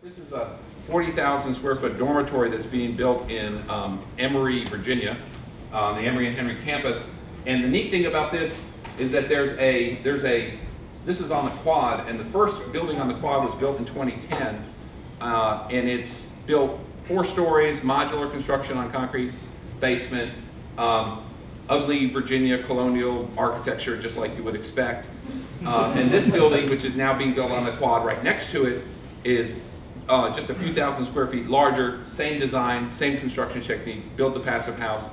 This is a 40,000 square foot dormitory that's being built in Emory, Virginia, the Emory and Henry campus. And the neat thing about this is that this is on the quad, and the first building on the quad was built in 2010, and it's built 4 stories, modular construction on concrete, basement, ugly Virginia colonial architecture, just like you would expect. And this building, which is now being built on the quad right next to it, is just a few thousand square feet larger, same design, same construction techniques, built the passive house,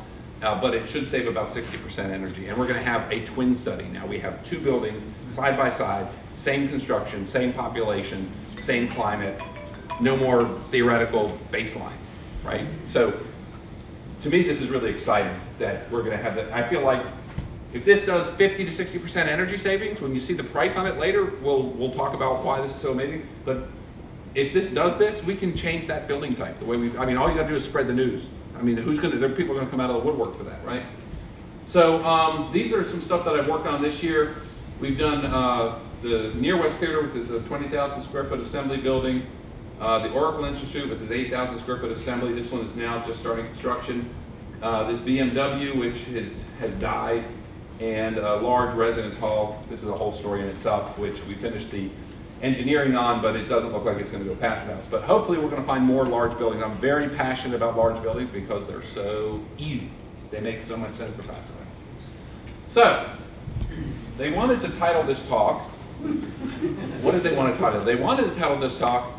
but it should save about 60% energy. And we're going to have a twin study. Now we have 2 buildings side by side, same construction, same population, same climate, no more theoretical baseline, right? So to me, this is really exciting that we're going to have that. I feel like if this does 50 to 60% energy savings, when you see the price on it later, we'll talk about why this is so amazing. But if this does this, we can change that building type the way all you got to do is spread the news. I mean, there are people going to come out of the woodwork for that, right? So these are some stuff that I've worked on this year. We've done the Near West Theater, which is a 20,000 square foot assembly building. The Oracle Institute, which is 8,000 square foot assembly. This one is now just starting construction. This BMW, which has died, and a large residence hall. This is a whole story in itself, which we finished the engineering on, but it doesn't look like it's going to go passive house. But hopefully we're going to find more large buildings. I'm very passionate about large buildings because they're so easy. They make so much sense for passive house. So, they wanted to title this talk, what did they want to title? They wanted to title this talk,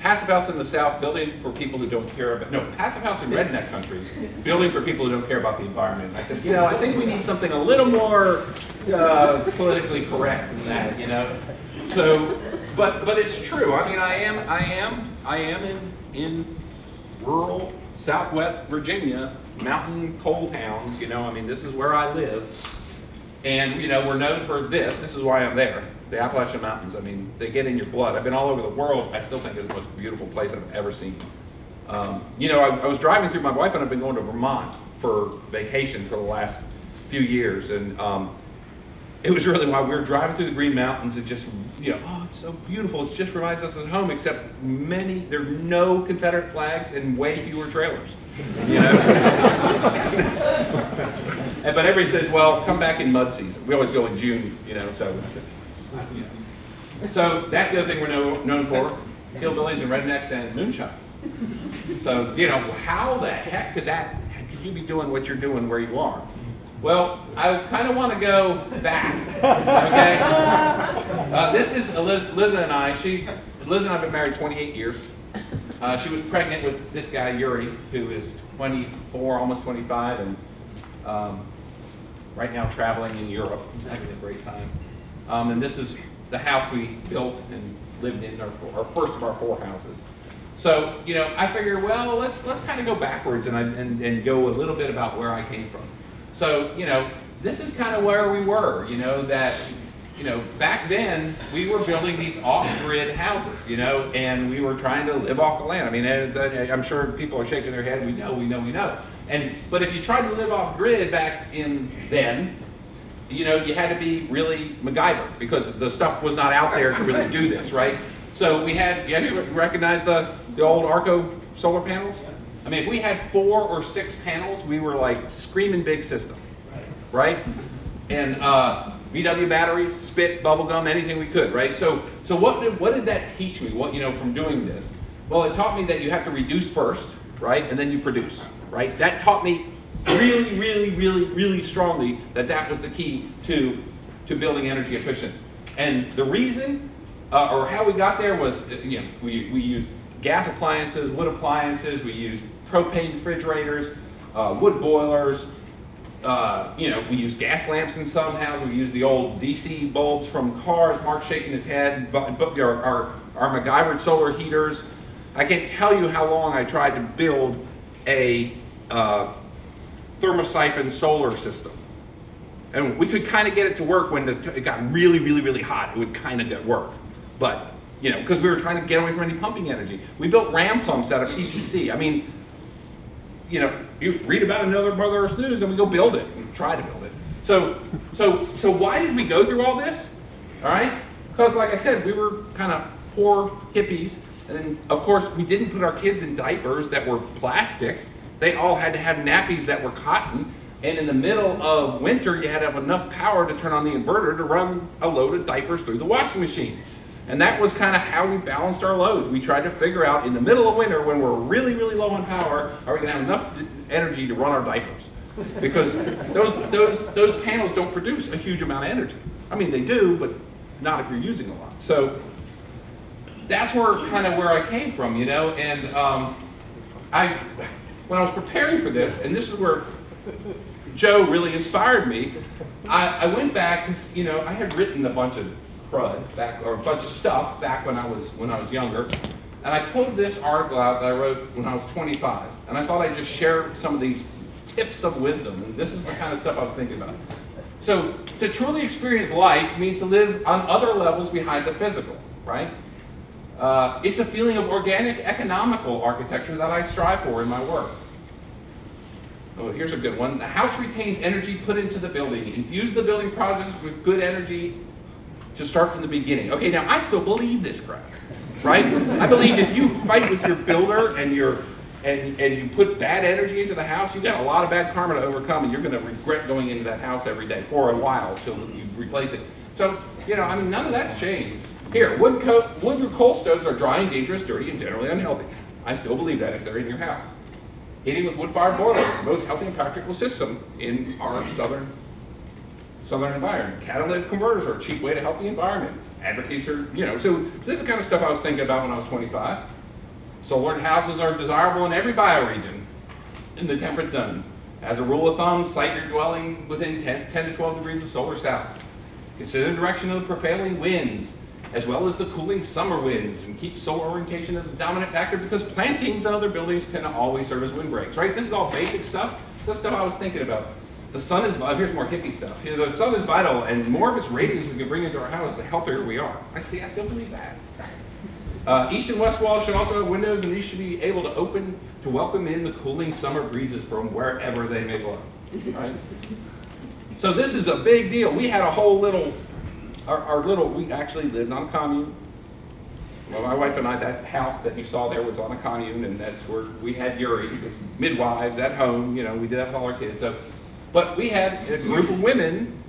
Passive House in the South, Building for People Who Don't Care About, no, Passive House in Redneck Countries, Building for People Who Don't Care About the Environment. I said, I think we need something a little more politically correct than that, So, but it's true. I mean, I am in rural Southwest Virginia, mountain coal towns, I mean, this is where I live. And, we're known for this. This is why I'm there. The Appalachian Mountains. I mean, they get in your blood. I've been all over the world. I still think it's the most beautiful place I've ever seen. I was driving through, my wife and I've been going to Vermont for vacation for the last few years. And it was really why we were driving through the Green Mountains. It just, oh, it's so beautiful. It just reminds us of home, except there are no Confederate flags and way fewer trailers. But everybody says, well, come back in mud season. We always go in June, So that's the other thing we're known for, hillbillies and rednecks and moonshine. So, how the heck could you be doing what you're doing where you are? Well, I kind of want to go back, okay? This is Liz and I. Liz and I have been married 28 years. She was pregnant with this guy, Yuri, who is 24, almost 25, and right now traveling in Europe, having a great time. And this is the house we built and lived in, our first of our 4 houses. So, I figured, well, let's kind of go backwards and go a little bit about where I came from. So, this is kind of where we were, back then we were building these off-grid houses, and we were trying to live off the land. I mean, I'm sure people are shaking their head. We know. But if you tried to live off-grid back then, you had to be really MacGyver because the stuff was not out there to really do this, right? So you recognize the old Arco solar panels? I mean, if we had 4 or 6 panels, we were like screaming big system, right? And VW batteries, spit, bubble gum, anything we could, right? So what did that teach me? From doing this? Well, it taught me that you have to reduce first, right, and then you produce, right? That taught me really, really, really, really strongly that was the key to building energy efficient. And the reason, or how we got there was, we used gas appliances, wood appliances, we used propane refrigerators, wood boilers, we use gas lamps in some houses. We use the old DC bulbs from cars. Mark's shaking his head. Our MacGyver solar heaters. I can't tell you how long I tried to build a thermosiphon solar system. And we could kind of get it to work when it got really, really, really hot. It would kind of get work. But, because we were trying to get away from any pumping energy. We built ram pumps out of PVC. I mean, you read about another Mother Earth News and we go build it, and try to build it. So why did we go through all this? All right? Because like I said, we were kind of poor hippies. And then, of course, we didn't put our kids in diapers that were plastic. They all had to have nappies that were cotton. And in the middle of winter, you had to have enough power to turn on the inverter to run a load of diapers through the washing machine. And that was kind of how we balanced our loads. We tried to figure out in the middle of winter, when we're really, really low on power, are we going to have enough energy to run our diapers? Because those panels don't produce a huge amount of energy. I mean, they do, but not if you're using a lot. So that's kind of where I came from, you know. And when I was preparing for this, and this is where Joe really inspired me, I went back, because, you know, I had written a bunch of crud back, or a bunch of stuff back when I was younger, and I pulled this article out that I wrote when I was 25, and I thought I'd just share some of these tips of wisdom, and this is the kind of stuff I was thinking about. So, to truly experience life means to live on other levels behind the physical, right? It's a feeling of organic, economical architecture that I strive for in my work. Oh, here's a good one. The house retains energy put into the building. Infuse the building process with good energy to start from the beginning. Okay, now I still believe this crap, right? I believe if you fight with your builder and you put bad energy into the house, you got a lot of bad karma to overcome, and you're going to regret going into that house every day for a while till you replace it. So, you know, I mean, none of that's changed. Here, wood or coal stoves are dry and dangerous, dirty, and generally unhealthy. I still believe that if they're in your house. Heating with wood-fired boilers is the most healthy and practical system in our southern environment. Catalytic converters are a cheap way to help the environment. Advocates are, you know, so this is the kind of stuff I was thinking about when I was 25. Solar houses are desirable in every bioregion in the temperate zone. As a rule of thumb, site your dwelling within 10 to 12 degrees of solar south. Consider the direction of the prevailing winds, as well as the cooling summer winds, and keep solar orientation as a dominant factor, because plantings and other buildings can always serve as windbreaks, right? This is all basic stuff. This stuff I was thinking about. The sun is, here's more hippie stuff. You know, the sun is vital, and the more of its radiance we can bring into our house, the healthier we are. I still believe that. East and west walls should also have windows, and these should be able to open to welcome in the cooling summer breezes from wherever they may blow, right? So this is a big deal. We had a whole little, we actually lived on a commune. Well, my wife and I, that house that you saw there was on a commune, and that's where we had Yuri, midwives at home, you know, we did that with all our kids. So, but we had a group of women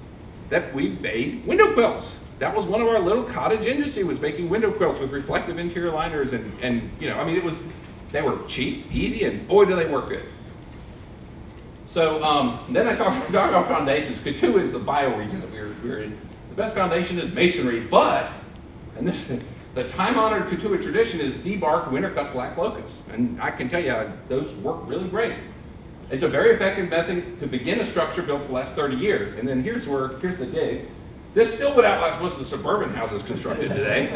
that we made window quilts. That was one of our little cottage industry, was making window quilts with reflective interior liners, and you know, I mean, they were cheap, easy, and boy, do they work good. So then I talked about foundations. Couture is the bioregion that we're in. The best foundation is masonry, but, and this, the time-honored couture tradition is debarked winter-cut black locusts, and I can tell you those work really great. It's a very effective method to begin a structure built to last 30 years. And then here's the dig. This still would outlast most of the suburban houses constructed today.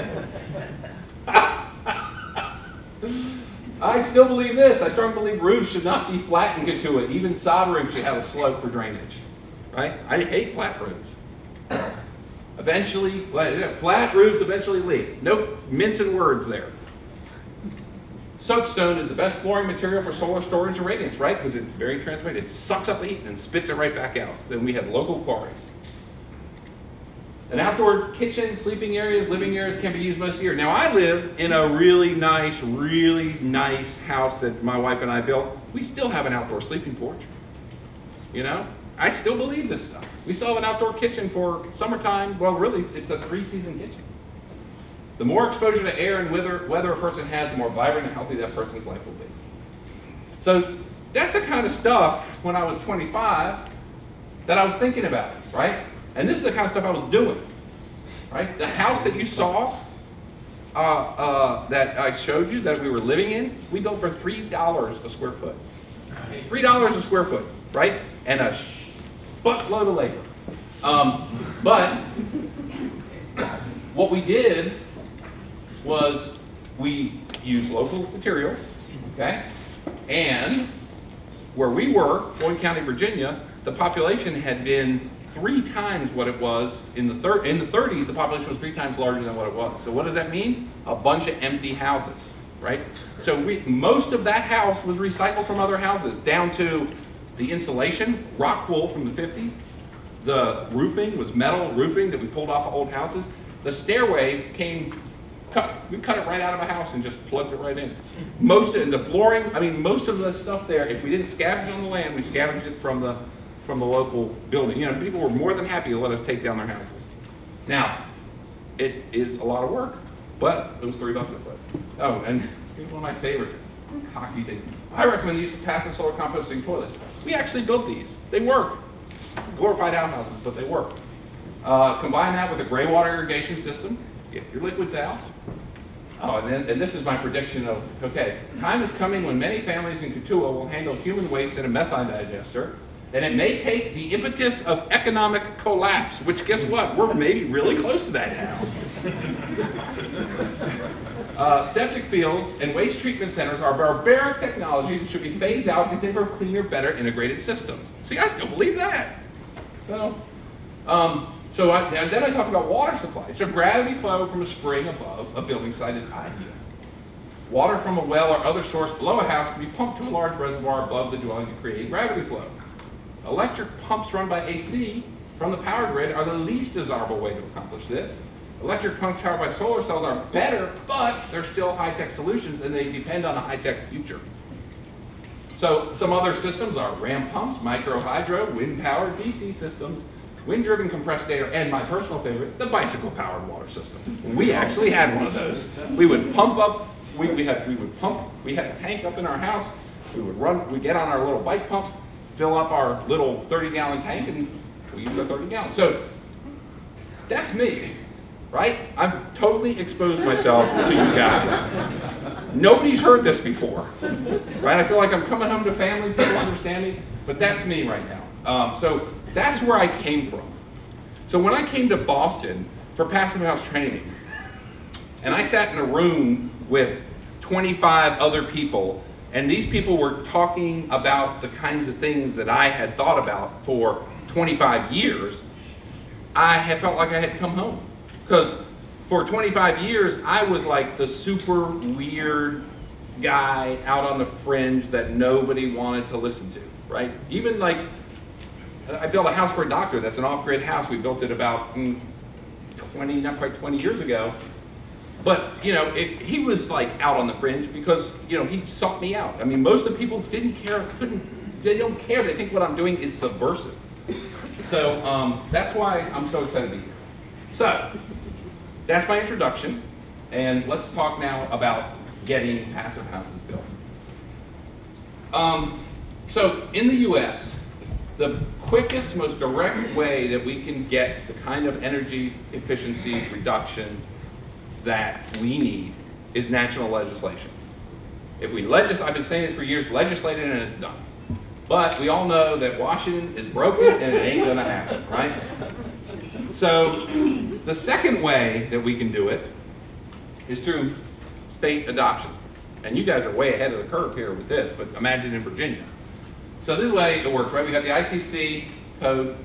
I still believe this. I strongly believe roofs should not be flat and couture. Even soldering should have a slope for drainage. Right? I hate flat roofs. Eventually, flat roofs eventually leak. No mincing words there. Soapstone is the best flooring material for solar storage and radiance, right? Because it's very transparent. It sucks up the heat and spits it right back out. Then we have local quarries. An outdoor kitchen, sleeping areas, living areas can be used most of the year. Now I live in a really nice house that my wife and I built. We still have an outdoor sleeping porch. You know, I still believe this stuff. We still have an outdoor kitchen for summertime. Well, really, it's a 3-season kitchen. The more exposure to air and weather a person has, the more vibrant and healthy that person's life will be. So that's the kind of stuff when I was 25 that I was thinking about, right? And this is the kind of stuff I was doing, right? The house that you saw, that I showed you, that we were living in, we built for $3 a square foot. $3 a square foot, right? And a buttload of labor. But what we did was we used local materials, okay? And where we were, Floyd County, Virginia, the population had been 3 times what it was in the 30s. The population was 3 times larger than what it was. So what does that mean? A bunch of empty houses, right? So most of that house was recycled from other houses, down to the insulation, rock wool from the 50s. The roofing was metal roofing that we pulled off of old houses. The stairway came we cut it right out of a house and just plugged it right in. Most of the flooring, I mean, most of the stuff there, if we didn't scavenge on the land, we scavenged it from the local building. You know, people were more than happy to let us take down their houses. Now, it is a lot of work, but it was $3 a foot. Oh, and here's one of my favorite hockey things. I recommend the use of passive solar composting toilets. We actually built these. They work. Glorified outhouses, but they work. Combine that with a gray water irrigation system, get your liquids out. Oh, and this is my prediction of, okay, time is coming when many families in Katua will handle human waste in a methane digester, and it may take the impetus of economic collapse, which guess what? We're maybe really close to that now. Septic fields and waste treatment centers are barbaric technologies that should be phased out in favor of cleaner, better integrated systems. See, I still believe that. So, then I talk about water supply. So gravity flow from a spring above a building site is ideal. Water from a well or other source below a house can be pumped to a large reservoir above the dwelling to create gravity flow. Electric pumps run by AC from the power grid are the least desirable way to accomplish this. Electric pumps powered by solar cells are better, but they're still high-tech solutions and they depend on a high-tech future. So some other systems are ram pumps, micro hydro, wind-powered DC systems, wind-driven compressed air, and my personal favorite, the bicycle-powered water system. We actually had one of those. We would pump up, we had a tank up in our house, we'd get on our little bike pump, fill up our little 30-gallon tank, and we use a 30 gallon. So that's me, right? I've totally exposed myself to you guys. Nobody's heard this before, right? I feel like I'm coming home to family, people understand me, but that's me right now. So that's where I came from. So when I came to Boston for Passive House training, and I sat in a room with 25 other people, and these people were talking about the kinds of things that I had thought about for 25 years, I had felt like I had come home. Because for 25 years, I was like the super weird guy out on the fringe that nobody wanted to listen to, right? Even like, I built a house for a doctor that's an off-grid house. We built it about not quite 20 years ago. But, you know, he was like out on the fringe because, you know, he sought me out. I mean, most of the people didn't care, they don't care. They think what I'm doing is subversive. So that's why I'm so excited to be here. So that's my introduction. And let's talk now about getting passive houses built. So in the US, the quickest, most direct way that we can get the kind of energy efficiency reduction that we need is national legislation. If we I've been saying this for years, legislate it and it's done. But we all know that Washington is broken and it ain't gonna happen, right? So the second way that we can do it is through state adoption. And you guys are way ahead of the curve here with this, but imagine in Virginia. So this is the way it works, right? We got the ICC code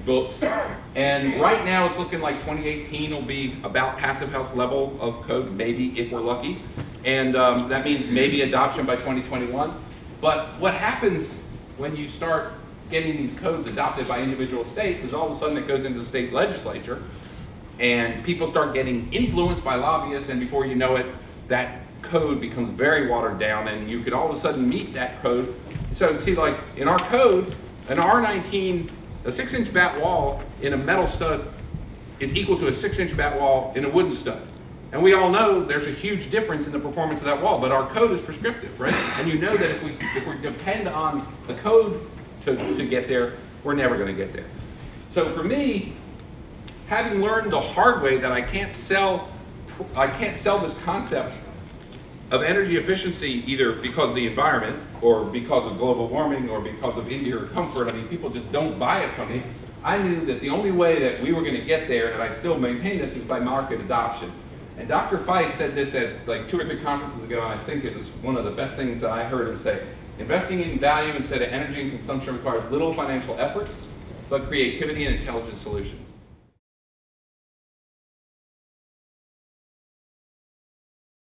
books, and right now it's looking like 2018 will be about passive house level of code, maybe if we're lucky, and that means maybe adoption by 2021. But what happens when you start getting these codes adopted by individual states is all of a sudden it goes into the state legislature, and people start getting influenced by lobbyists, and before you know it, that code becomes very watered down, and you could all of a sudden meet that code. So see, like in our code, an R19, a 6-inch batt wall in a metal stud is equal to a 6-inch batt wall in a wooden stud. And we all know there's a huge difference in the performance of that wall, but our code is prescriptive, right? And you know that if we depend on the code to get there, we're never going to get there. So for me, having learned the hard way that I can't sell this concept of energy efficiency either because of the environment or because of global warming or because of interior comfort. I mean, people just don't buy it from me. I knew that the only way that we were going to get there, and I still maintain this, is by market adoption. And Dr. Feist said this at like 2 or 3 conferences ago, and I think it was one of the best things that I heard him say. Investing in value instead of energy and consumption requires little financial efforts, but creativity and intelligent solutions.